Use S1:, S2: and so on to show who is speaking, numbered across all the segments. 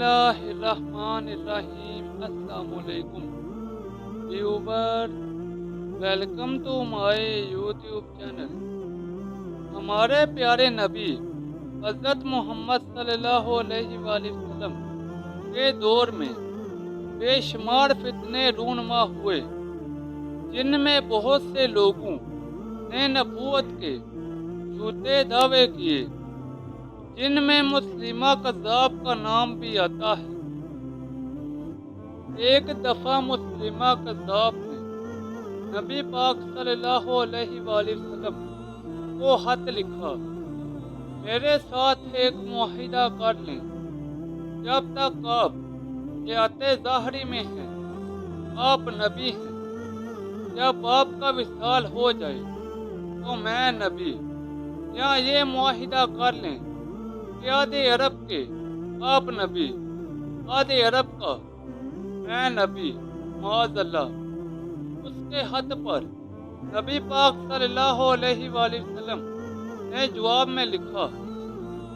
S1: اللہ الرحمن الرحیم۔ السلام علیکم viewer, welcome to my YouTube channel. ہمارے پیارے نبی حضرت محمد صلی اللہ علیہ وآلہ وسلم کے دور میں بے شمار فتنے رونما ہوئے، جن میں بہت سے لوگوں نے نبوت کے جھوٹے دعوے کیے، جن میں مسلمہ کذاب کا نام بھی آتا ہے۔ ایک دفعہ مسلمہ کذاب نے نبی پاک صلی اللہ علیہ وآلہ وسلم کو خط لکھا، میرے ساتھ ایک معاہدہ کر لیں، جب تک آپ حیات ظاہری میں ہیں آپ نبی ہیں، جب آپ کا وصال ہو جائے تو میں نبی، یا یہ معاہدہ کر لیں کہ آدھے عرب کے آپ نبی، آدھے عرب کا میں نبی، معاذ اللہ۔ اس کے خط پر نبی پاک صلی اللہ علیہ وآلہ وسلم نے جواب میں لکھا،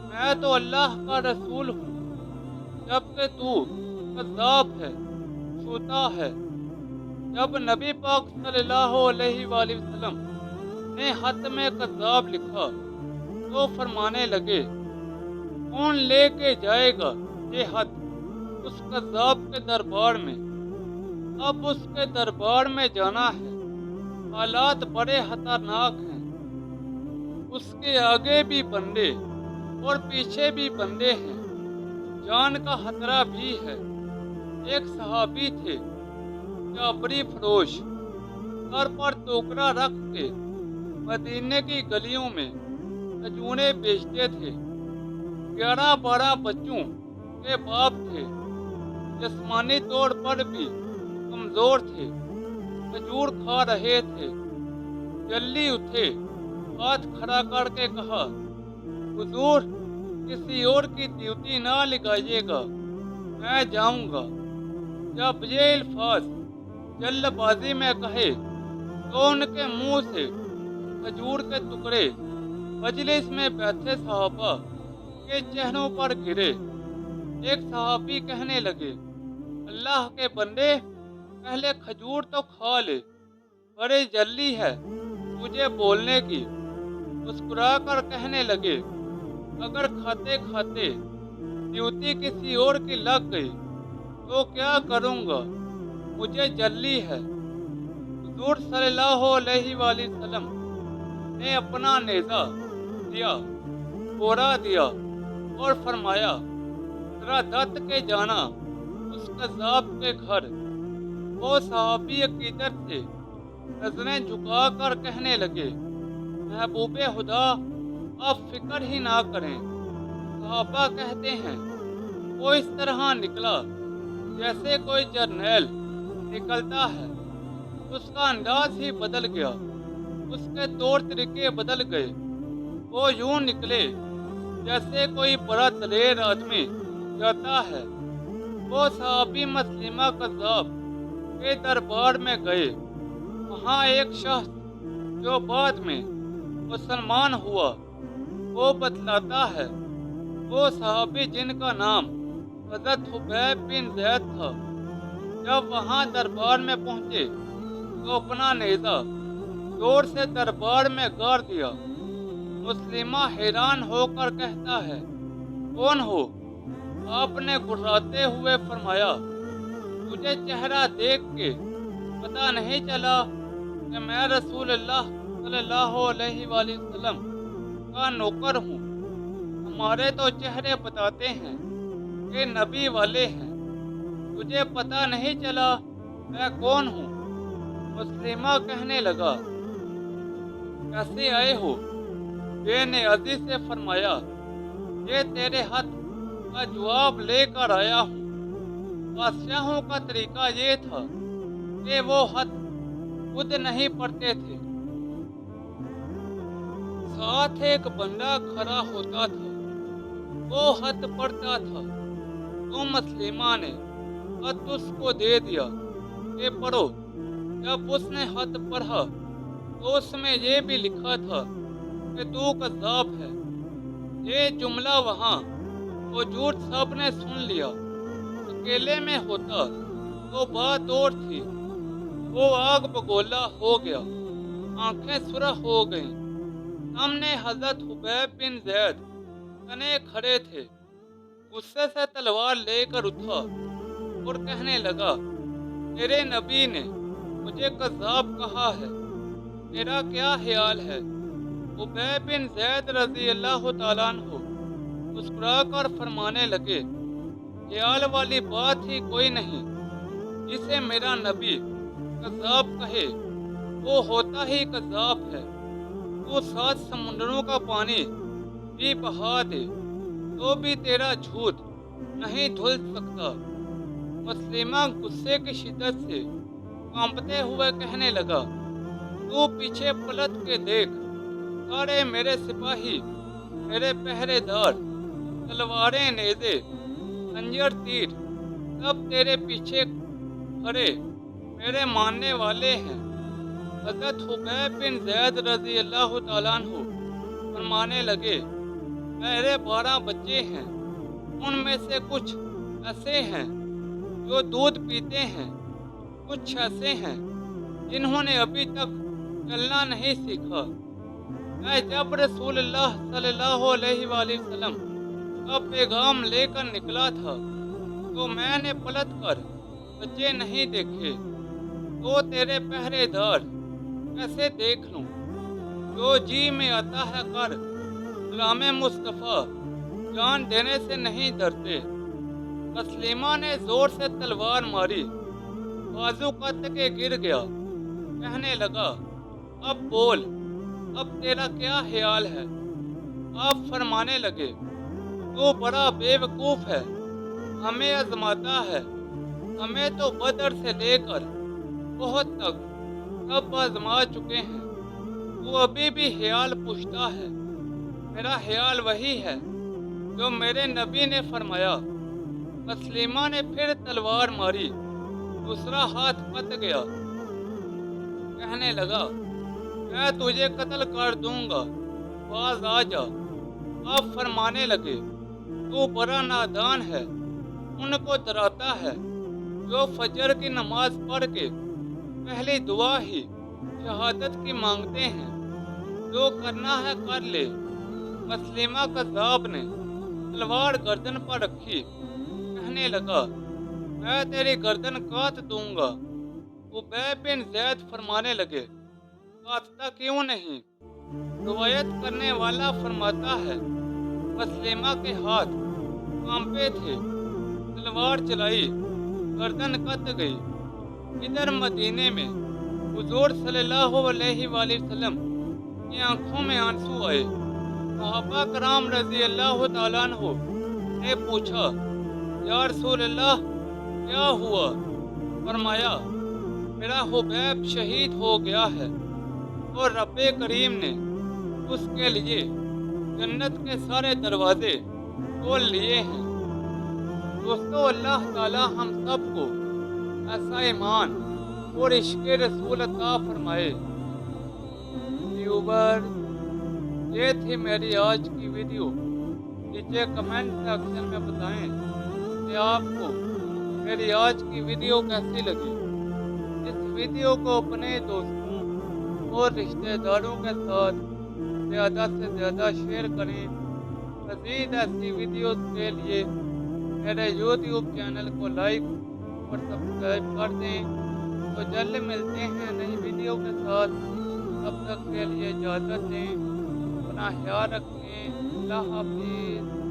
S1: میں تو اللہ کا رسول ہوں، جبکہ تو کذاب ہے، جھوٹا ہے۔ جب نبی پاک صلی اللہ علیہ وآلہ وسلم نے خط میں کذاب لکھا تو فرمانے لگے، کون لے کے جائے گا یہ خط اس کذاب کے دربار میں؟ اب اس کے دربار میں جانا ہے، حالات بڑے خطرناک ہیں، اس کے آگے بھی بندے اور پیچھے بھی بندے ہیں، جان کا خطرہ بھی ہے۔ ایک صحابی تھے جابری فروش، سر پر ٹوکرا رکھ کے مدینے کی گلیوں میں کھجوریں بیچتے تھے۔ 11-12 بچوں کے باپ تھے، جسمانی طور پر بھی کمزور تھے، کھجور کھا رہے تھے۔ جلدی اٹھے، ہاتھ کھڑا کر کے کہا، حضور کسی اور کی ڈیوٹی نہ لگائیے گا، میں جاؤں گا۔ جب یہ الفاظ جلد بازی میں کہے تو ان کے منہ سے کھجور کے ٹکڑے مجلس میں بیٹھے صحابہ کے چہروں پر گرے۔ ایک صحابی کہنے لگے، اللہ کے بندے، پہلے کھجور تو کھا لے، بڑی جلدی ہے تجھے بولنے کی۔ مسکرا کر کہنے لگے، اگر کھاتے کھاتے ڈیوٹی کسی اور کی لگ گئی تو کیا کروں گا، مجھے جلدی ہے۔ حضور صلی اللہ علیہ وآلہ وسلم نے اپنا نیزہ دیا، کوڑا دیا اور فرمایا، ذرا دت کے جانا اس کذاب کے گھر۔ وہ صحابی عقیدت سے نظریں جھکا کر کہنے لگے، محبوب خدا آپ فکر ہی نہ کریں۔ صحابہ کہتے ہیں، وہ اس طرح نکلا جیسے کوئی جرنیل نکلتا ہے، اس کا انداز ہی بدل گیا، اس کے طور طریقے بدل گئے۔ وہ یوں نکلے جیسے کوئی بڑا دلیر آدمی جاتا ہے۔ وہ صحابی مسلمہ کذاب کے دربار میں گئے۔ وہاں ایک شخص جو بعد میں مسلمان ہوا وہ بتلاتا ہے، وہ صحابی جن کا نام حضرت حبیب بن زید تھا، جب وہاں دربار میں پہنچے تو اپنا نیزہ زور سے دربار میں گاڑ دیا۔ مسلمہ حیران ہو کر کہتا ہے، کون ہو؟ آپ نے گھبراتے ہوئے فرمایا، تجھے چہرہ دیکھ کے پتہ نہیں چلا کہ میں رسول اللہ صلی اللہ علیہ وآلہ وسلم کا نوکر ہوں؟ ہمارے تو چہرے بتاتے ہیں کہ نبی والے ہیں، تجھے پتہ نہیں چلا میں کون ہوں؟ مسلمہ کہنے لگا، کیسے آئے ہو؟ بے نیازی سے فرمایا، یہ تیرے خط کا جواب لے کر آیا ہوں۔ بادشاہوں کا طریقہ یہ تھا کہ وہ خط خود نہیں پڑھتے تھے، ساتھ ایک بندہ کھڑا ہوتا تھا، وہ خط پڑھتا تھا۔ تو مسلمہ نے خط اس کو دے دیا کہ پڑھو۔ جب اس نے خط پڑھا تو اس میں یہ بھی لکھا تھا کہ تو کذاب ہے۔ یہ جملہ وہاں موجود سب نے سن لیا۔ اکیلے میں ہوتا تو بات اور تھی۔ وہ آگ بگولا ہو گیا، آنکھیں سرخ ہو گئیں۔ سامنے حضرت حبیب بن زید تنے کھڑے تھے۔ غصے سے تلوار لے کر اٹھا اور کہنے لگا، تیرے نبی نے مجھے کذاب کہا ہے، تیرا کیا خیال ہے؟ حبیب بن زید رضی اللہ تعالیٰ عنہ مسکرا کر فرمانے لگے، خیال والی بات ہی کوئی نہیں۔ جسے میرا نبی کذاب کہے وہ ہوتا ہی کذاب ہے۔ تو 7 سمندروں کا پانی بھی بہا دے تو بھی تیرا جھوٹ نہیں دھل سکتا۔ مسلمہ غصے کی شدت سے کانپتے ہوئے کہنے لگا، تو پیچھے پلٹ کے دیکھ، سارے میرے سپاہی، میرے پہرے دار، تلواریں، نیزے، خنجر، تیر سب تیرے پیچھے کھڑے میرے ماننے والے ہیں۔ حضرت حبیب بن زید رضی اللہ تعالیٰ عنہ فرمانے لگے، میرے 12 بچے ہیں، ان میں سے کچھ ایسے ہیں جو دودھ پیتے ہیں، کچھ ایسے ہیں جنہوں نے ابھی تک چلنا نہیں سیکھا۔ میں جب رسول اللہ صلی اللہ علیہ وآلہ وسلم کا پیغام لے کر نکلا تھا تو میں نے پلٹ کر بچے نہیں دیکھے، تو تیرے پہرے دار کیسے دیکھ لوں؟ جو جی میں آتا ہے کر، غلام مصطفیٰ جان دینے سے نہیں ڈرتے۔ مسلمہ نے زور سے تلوار ماری، بازو کٹ کے گر گیا، کہنے لگا، اب بول، اب تیرا کیا خیال ہے؟ آپ فرمانے لگے، تو بڑا بے وقوف ہے، ہمیں آزماتا ہے، ہمیں تو بدر سے لے کر بہت تک سب آزما چکے ہیں، تو ابھی بھی خیال پوچھتا ہے۔ میرا خیال وہی ہے جو میرے نبی نے فرمایا۔ مسلمہ نے پھر تلوار ماری، دوسرا ہاتھ کٹ گیا، کہنے لگا، میں تجھے قتل کر دوں گا، باز آ جا۔ آپ فرمانے لگے، تو بڑا نادان ہے، ان کو ڈراتا ہے جو فجر کی نماز پڑھ کے پہلی دعا ہی شہادت کی مانگتے ہیں، جو کرنا ہے کر لے۔ مسلمہ کذاب نے تلوار گردن پر رکھی، کہنے لگا، میں تیری گردن کاٹ دوں گا۔ حبیب بن زید فرمانے لگے، کاٹتا کیوں نہیں؟ روایت کرنے والا فرماتا ہے، مسلمہ کے ہاتھ کانپے تھے، تلوار چلائی، گردن کٹ گئی۔ ادھر مدینے میں حضور صلی اللہ علیہ وآلہ وسلم کی آنکھوں میں آنسو آئے۔ صحابہ کرام رضی اللہ تعالیٰ عنہ نے پوچھا، یا رسول اللہ کیا ہوا؟ فرمایا، میرا حبیب شہید ہو گیا ہے اور رب کریم نے اس کے لیے جنت کے سارے دروازے کھول لیے ہیں۔ دوستو، اللہ تعالیٰ ہم سب کو ایسا ایمان اور عشق رسول عطا فرمائے۔ ویور، یہ تھی میری آج کی ویڈیو۔ نیچے کمنٹ سیکشن میں بتائیں کہ آپ کو میری آج کی ویڈیو کیسی لگی۔ اس ویڈیو کو اپنے دوستوں اور رشتہ داروں کے ساتھ زیادہ سے زیادہ شیئر کریں۔ مزید ایسی ویڈیوز کے لیے میرے یوٹیوب چینل کو لائک اور سبسکرائب کر دیں۔ تو جلد ملتے ہیں نئی ویڈیو کے ساتھ، تب تک کے لیے اجازت دیں، اپنا خیال رکھیں۔ اللہ حافظ۔